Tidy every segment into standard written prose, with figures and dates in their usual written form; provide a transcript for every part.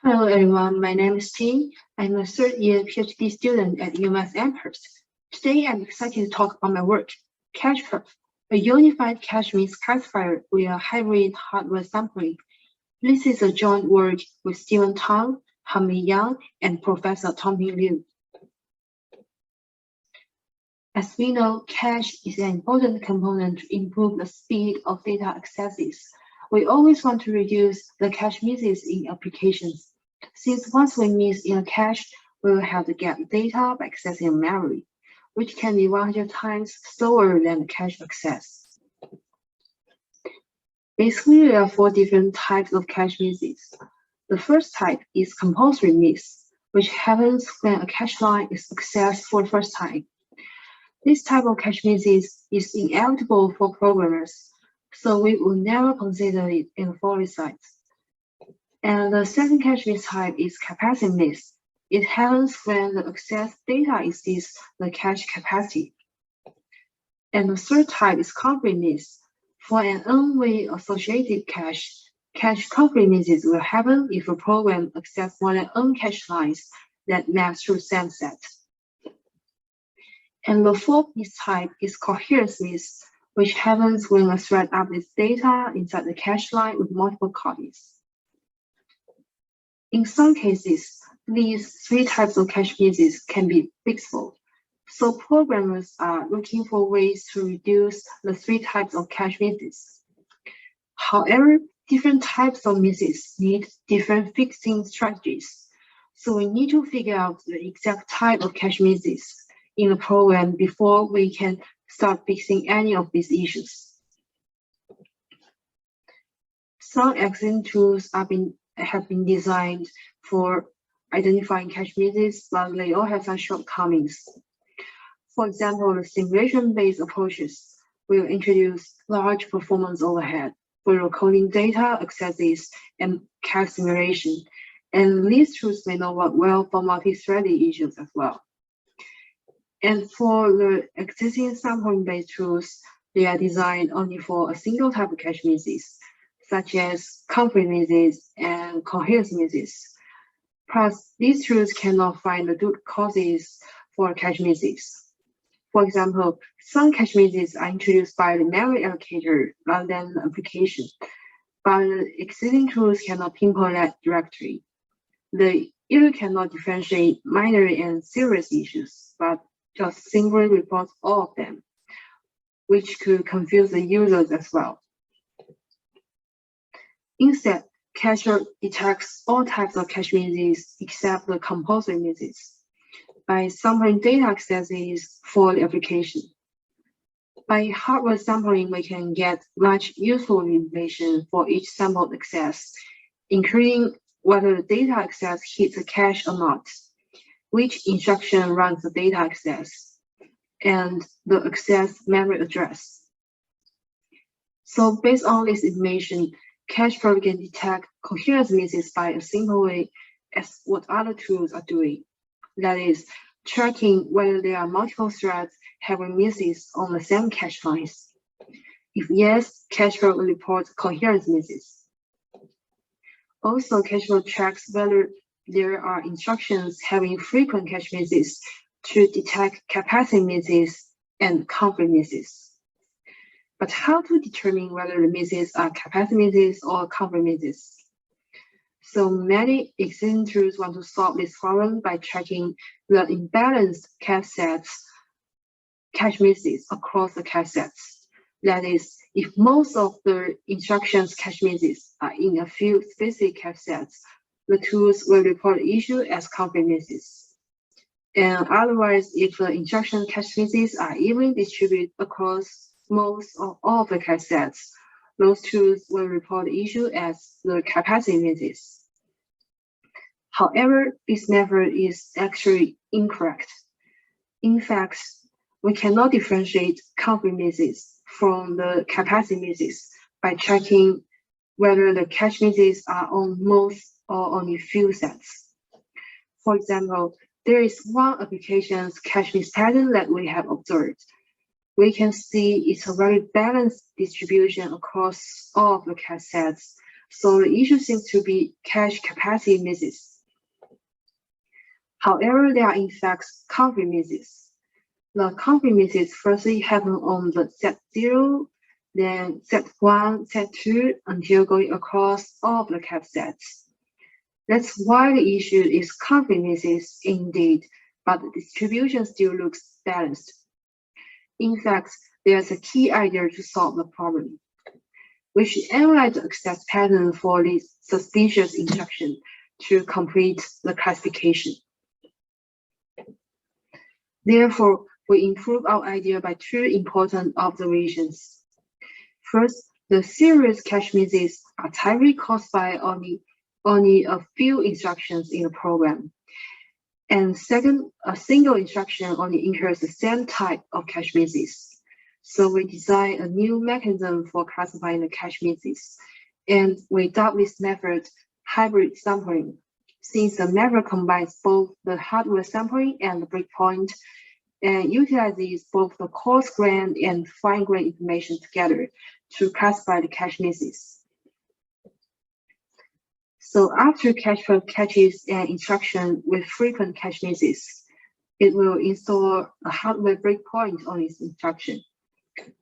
Hello everyone, my name is Ting. I'm a third-year PhD student at UMass Amherst. Today I'm excited to talk about my work, CachePerf, a unified cache-mix classifier with a hybrid hardware sampling. This is a joint work with Stephen Tang, Han-Mei Yang, and Professor Tongping Liu. As we know, cache is an important component to improve the speed of data accesses. We always want to reduce the cache misses in applications. Since once we miss in a cache, we will have to get data by accessing memory, which can be 100 times slower than the cache access. Basically, there are 4 different types of cache misses. The first type is compulsory miss, which happens when a cache line is accessed for the first time. This type of cache misses is inevitable for programmers, so we will never consider it in the following slides. And the second cache miss type is capacity miss. It happens when the accessed data exceeds the cache capacity. And the third type is conflict miss. For an n-way associated cache conflict misses will happen if a program accesses more than n cache lines that map through same set. And the fourth miss type is coherence miss, which happens when a thread updates data inside the cache line with multiple copies. In some cases, these 3 types of cache misses can be fixable. So programmers are looking for ways to reduce the 3 types of cache misses. However, different types of misses need different fixing strategies. So we need to figure out the exact type of cache misses in the program before we can start fixing any of these issues. Some existing tools have been designed for identifying cache misses, but they all have some shortcomings. For example, the simulation-based approaches will introduce large performance overhead for recording data accesses and cache simulation, and these tools may not work well for multi-threaded issues as well. And for the existing sampling-based tools, they are designed only for a single type of cache misses, such as conflict misses and coherence misses. Plus, these tools cannot find the root causes for cache misses. For example, some cache misses are introduced by the memory allocator rather than the application, but the existing tools cannot pinpoint that directly. They either cannot differentiate minor and serious issues, but just simply report all of them, which could confuse the users as well. Instead, CachePerf detects all types of cache misses except the compulsory misses by sampling data accesses for the application. By hardware sampling, we can get much useful information for each sampled access, including whether the data access hits a cache or not, which instruction runs the data access, and the access memory address. So based on this information, CachePerf can detect coherence misses by a simple way as what other tools are doing. That is, tracking whether there are multiple threads having misses on the same cache lines. If yes, CachePerf will report coherence misses. Also, CachePerf tracks whether there are instructions having frequent cache misses to detect capacity misses and conflict misses. But how to determine whether the misses are capacity misses or conflict misses? So many existing tools want to solve this problem by tracking the imbalanced cache misses across the cache sets. That is, if most of the instructions cache misses are in a few specific cache sets, the tools will report the issue as conflict misses. And otherwise, if the instruction cache misses are evenly distributed across most or all of the cache sets, those tools will report the issue as the capacity misses. However, this method is actually incorrect. In fact, we cannot differentiate conflict misses from the capacity misses by checking whether the cache misses are on most or only few sets. For example, there is one application's cache miss pattern that we have observed. We can see it's a very balanced distribution across all of the cache sets, So the issue seems to be cache capacity misses. However, there are in fact conflict misses. The conflict misses firstly happen on the set 0, then set 1, set 2, until going across all of the cap sets. That's why the issue is conflict misses indeed, but the distribution still looks balanced. In fact, there's a key idea to solve the problem. We should analyze the access pattern for this suspicious instruction to complete the classification. Therefore, we improve our idea by two important observations. First, the serious cache misses are typically caused by only a few instructions in the program. And second, a single instruction only incurs the same type of cache misses. So we design a new mechanism for classifying the cache misses. And we adopt this method, hybrid sampling, since the method combines both the hardware sampling and the breakpoint, and utilizes both the coarse-grained and fine-grained information together to classify the cache misses. So after CachePerf catches an instruction with frequent cache misses, it will install a hardware breakpoint on its instruction,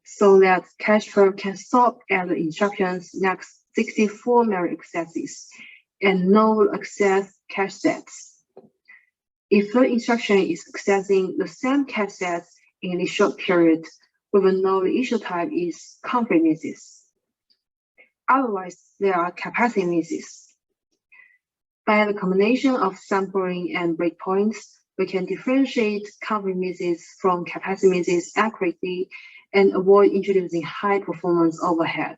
so that CachePerf can stop at the instruction's next 64 memory accesses and no access cache sets. If the instruction is accessing the same cache sets in a short period, we will know the issue type is conflict misses. Otherwise, there are capacity misses. By the combination of sampling and breakpoints, we can differentiate conflict misses from capacity misses accurately and avoid introducing high performance overhead.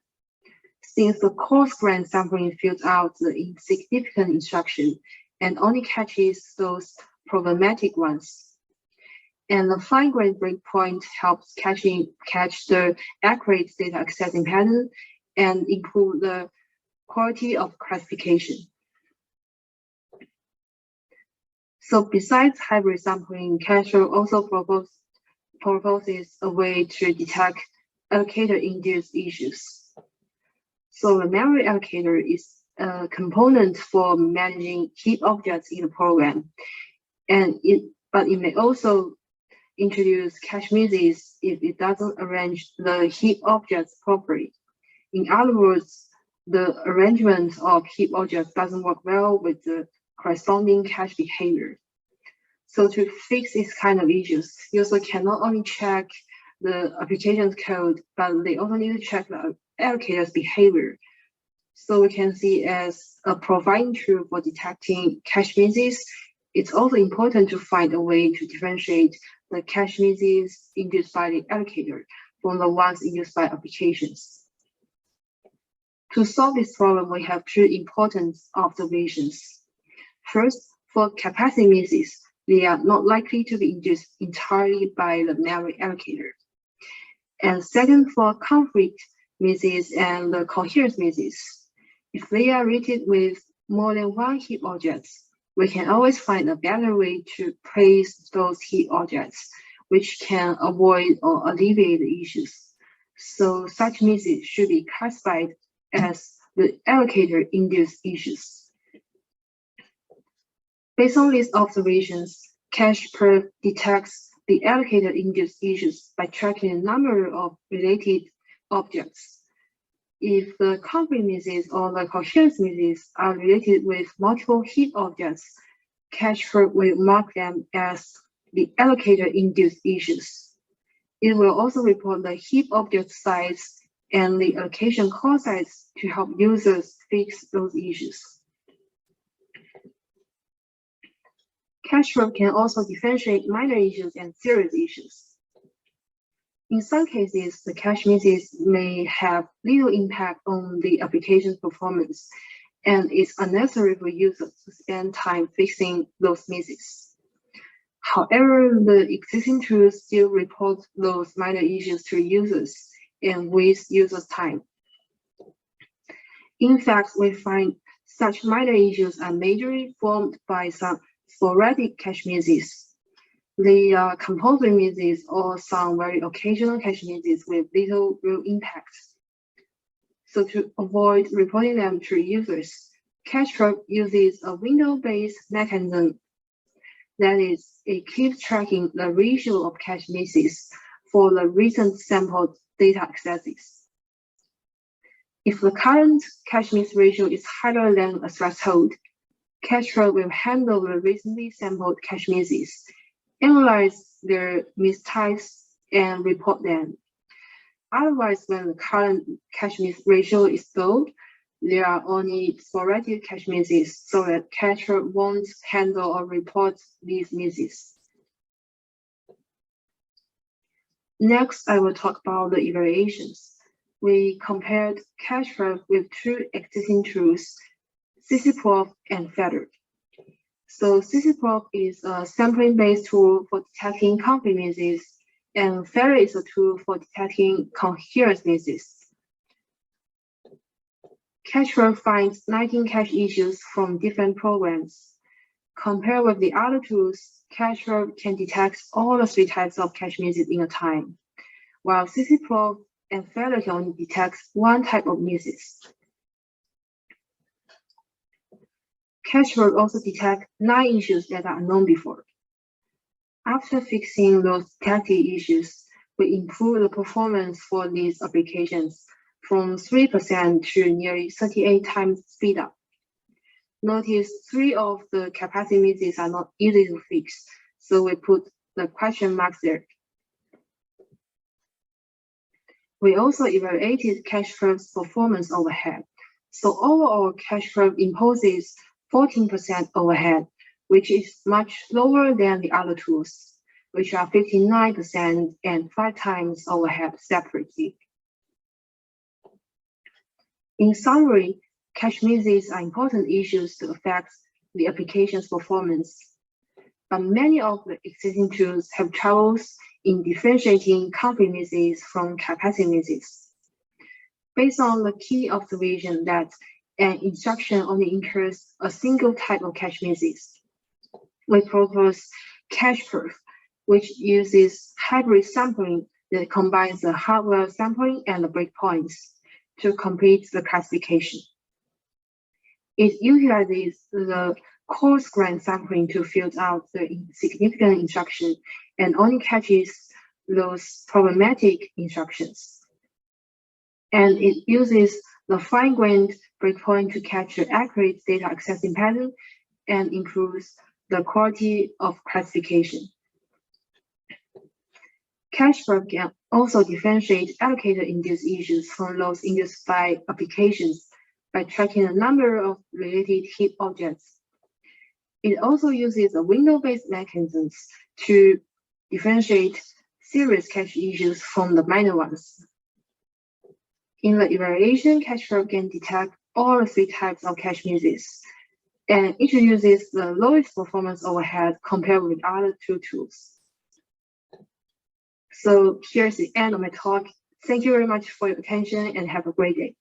Since the coarse-grained sampling fills out the insignificant instruction and only catches those problematic ones, and the fine-grained breakpoint helps catch the accurate data accessing pattern and improve the quality of classification. So besides hybrid sampling, CachePerf also proposes a way to detect allocator-induced issues. So the memory allocator is a component for managing heap objects in the program, but it may also introduce cache misses if it doesn't arrange the heap objects properly. In other words, the arrangement of heap objects doesn't work well with the corresponding cache behavior. So to fix these kind of issues, users can not only check the application's code, but they also need to check the allocator's behavior. So we can see as a providing tool for detecting cache misses, it's also important to find a way to differentiate the cache misses induced by the allocator from the ones induced by applications. To solve this problem, we have two important observations. First, for capacity misses, they are not likely to be induced entirely by the memory allocator. And second, for conflict misses and the coherence misses, if they are rated with more than one heap objects, we can always find a better way to place those heap objects, which can avoid or alleviate the issues. So such misses should be classified as the allocator-induced issues. Based on these observations, CachePerf detects the allocator-induced issues by tracking the number of related objects. If the conflict misses or the coherence misses are related with multiple heap objects, CachePerf will mark them as the allocator-induced issues. It will also report the heap object size and the allocation call size to help users fix those issues. CachePerf can also differentiate minor issues and serious issues. In some cases, the cache misses may have little impact on the application's performance, and it's unnecessary for users to spend time fixing those misses. However, the existing tools still report those minor issues to users and waste users' time. In fact, we find such minor issues are majorly formed by some sporadic cache misses. They are compulsory misses or some very occasional cache misses with little real impact. So to avoid reporting them to users, CachePerf uses a window-based mechanism. That is, it keeps tracking the ratio of cache misses for the recent sampled data accesses. If the current cache miss ratio is higher than a threshold, CachePerf will handle the recently sampled cache misses, analyze their mistypes, and report them. Otherwise, when the current cache miss ratio is low, there are only sporadic cache misses, so that CachePerf won't handle or report these misses. Next, I will talk about the evaluations. We compared CachePerf with two existing tools, CachePerf and Feather. So CachePerf is a sampling-based tool for detecting conflict misses, and Feather is a tool for detecting coherence misses. CachePerf finds 19 cache issues from different programs. Compared with the other tools, CachePerf can detect all the 3 types of cache misses in a time, while CachePerf and Feather can only detect 1 type of misses. CachePerf also detects 9 issues that are unknown before. After fixing those detected issues, we improve the performance for these applications from 3% to nearly 38 times speed up. Notice 3 of the capacity misses are not easy to fix, so we put the question marks there. We also evaluated CachePerf's performance overhead. So overall, CachePerf imposes 14% overhead, which is much lower than the other tools, which are 59% and 5 times overhead separately. In summary, cache misses are important issues to affect the application's performance, but many of the existing tools have troubles in differentiating conflict misses from capacity misses. Based on the key observation that an instruction only incurs a single type of cache misses, we propose CachePerf, which uses hybrid sampling that combines the hardware sampling and the breakpoints to complete the classification. It utilizes the coarse-grained sampling to filter out the insignificant instruction and only catches those problematic instructions. And it uses the fine-grained breakpoint to capture accurate data accessing pattern and improves the quality of classification. CachePerf can also differentiate allocator-induced issues from those induced by applications by tracking the number of related heap objects. It also uses a window-based mechanisms to differentiate serious cache issues from the minor ones. In the evaluation, CachePerf can detect all the 3 types of cache misses, and it uses the lowest performance overhead compared with other 2 tools. So here's the end of my talk. Thank you very much for your attention and have a great day.